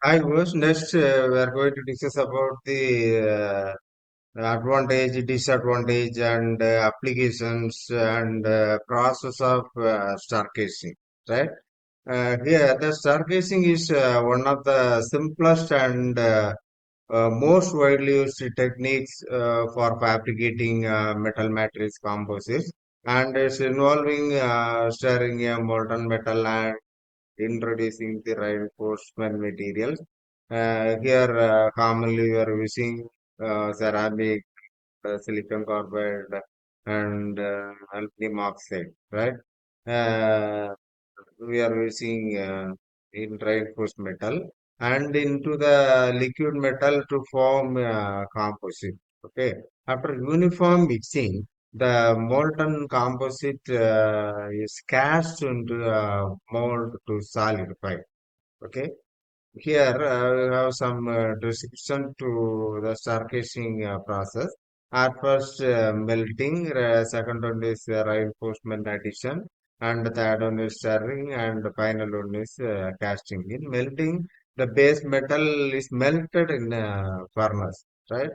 I was next we are going to discuss about the advantage, disadvantage, and applications and process of stargazing. Right here, the stargazing is one of the simplest and most widely used techniques for fabricating metal matrix composites, and it's involving stirring a molten metal and introducing the reinforcement materials. Here, commonly we are using ceramic, silicon carbide, and aluminum oxide, right? Uh, we are using in reinforced metal and into the liquid metal to form composite. Okay. After uniform mixing, the molten composite is cast into a mold to solidify. Okay. Here we have some description to the stargazing process. At first, melting, second one is reinforcement addition, and the third one is stirring, and the final one is casting. In melting, the base metal is melted in furnace, right?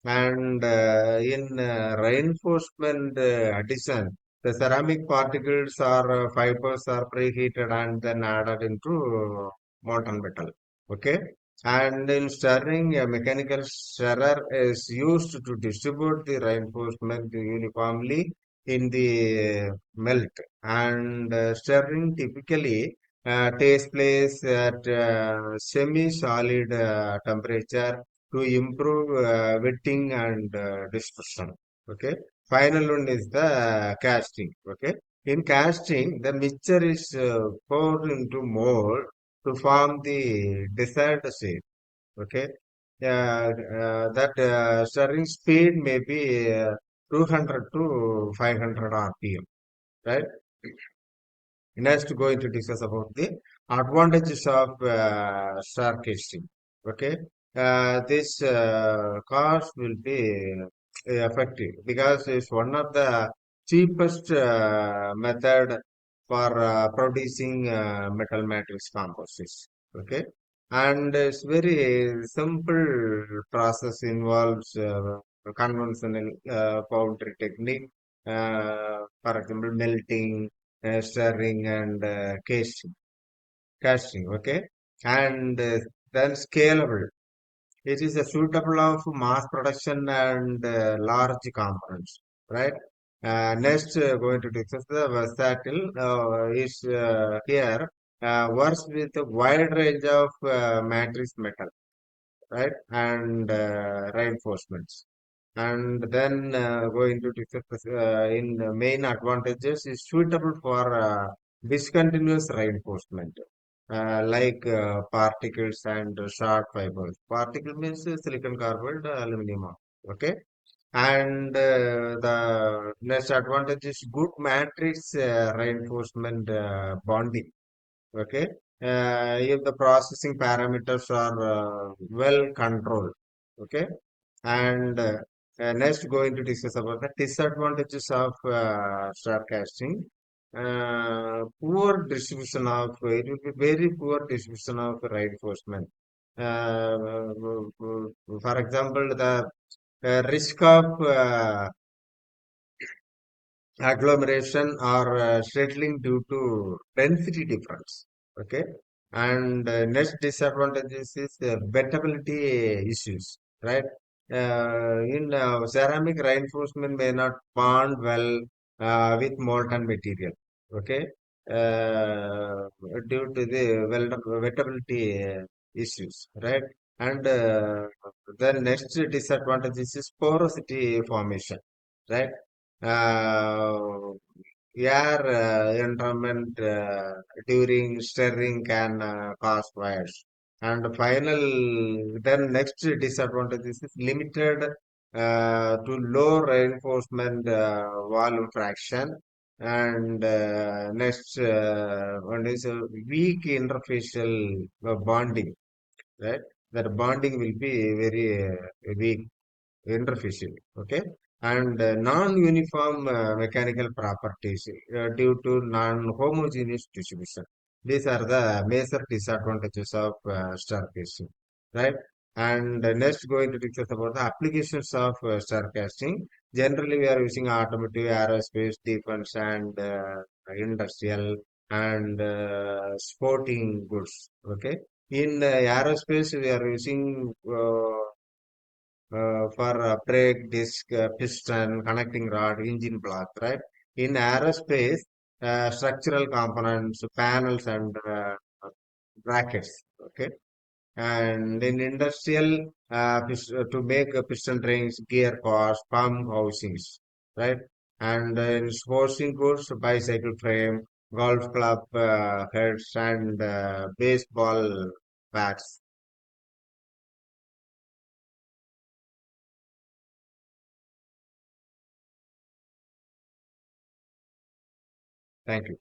And in reinforcement addition, the ceramic particles or fibers are preheated and then added into molten metal. Okay. And in stirring, a mechanical stirrer is used to distribute the reinforcement uniformly in the melt. And stirring typically takes place at semi-solid temperature to improve wetting and dispersion. Okay. Final one is the casting. Okay. In casting, the mixture is poured into mold to form the desired shape. Okay. That stirring speed may be 200 to 500 RPM. Right. Next, going to discuss about the advantages of star casting. Okay, this cost will be effective because it's one of the cheapest method for producing metal matrix composites. Okay, and it's very simple process involves conventional foundry technique. For example, melting, stirring and casting, okay, and then scalable. It is a suitable of mass production and large components, right? Next, going to discuss the versatile is here works with a wide range of matrix metal, right, and reinforcements. And then going to discuss in the main advantages is suitable for discontinuous reinforcement, like particles and short fibers. Particle means silicon carbide, aluminum. Okay, and the next advantage is good matrix reinforcement bonding. Okay, if the processing parameters are well controlled. Okay, and next going to discuss about the disadvantages of star casting. Poor distribution of it will be very poor distribution of reinforcement. For example, the risk of agglomeration or settling due to density difference. Okay, and next disadvantages is bettability issues, right? In ceramic, reinforcement may not bond well with molten material. Okay, uh, due to the wettability issues, right? And the next disadvantages is porosity formation, right? uh, Air entrapment during stirring can cause fires. And final, then next disadvantage is limited to low reinforcement volume fraction. And next one is weak interfacial bonding, right? That bonding will be very weak interfacial. Okay, and non-uniform mechanical properties due to non-homogeneous distribution. These are the major disadvantages of star casting, right? And next, going to discuss about the applications of star casting. Generally, we are using automotive, aerospace, defense, and industrial and sporting goods. Okay, in aerospace, we are using for brake disc, piston, connecting rod, engine block, right? In aerospace, structural components, panels, and brackets. Okay, and in industrial, to make piston rings, gear parts, pump housings, right? And in sporting goods, bicycle frame, golf club heads, and baseball bats. Thank you.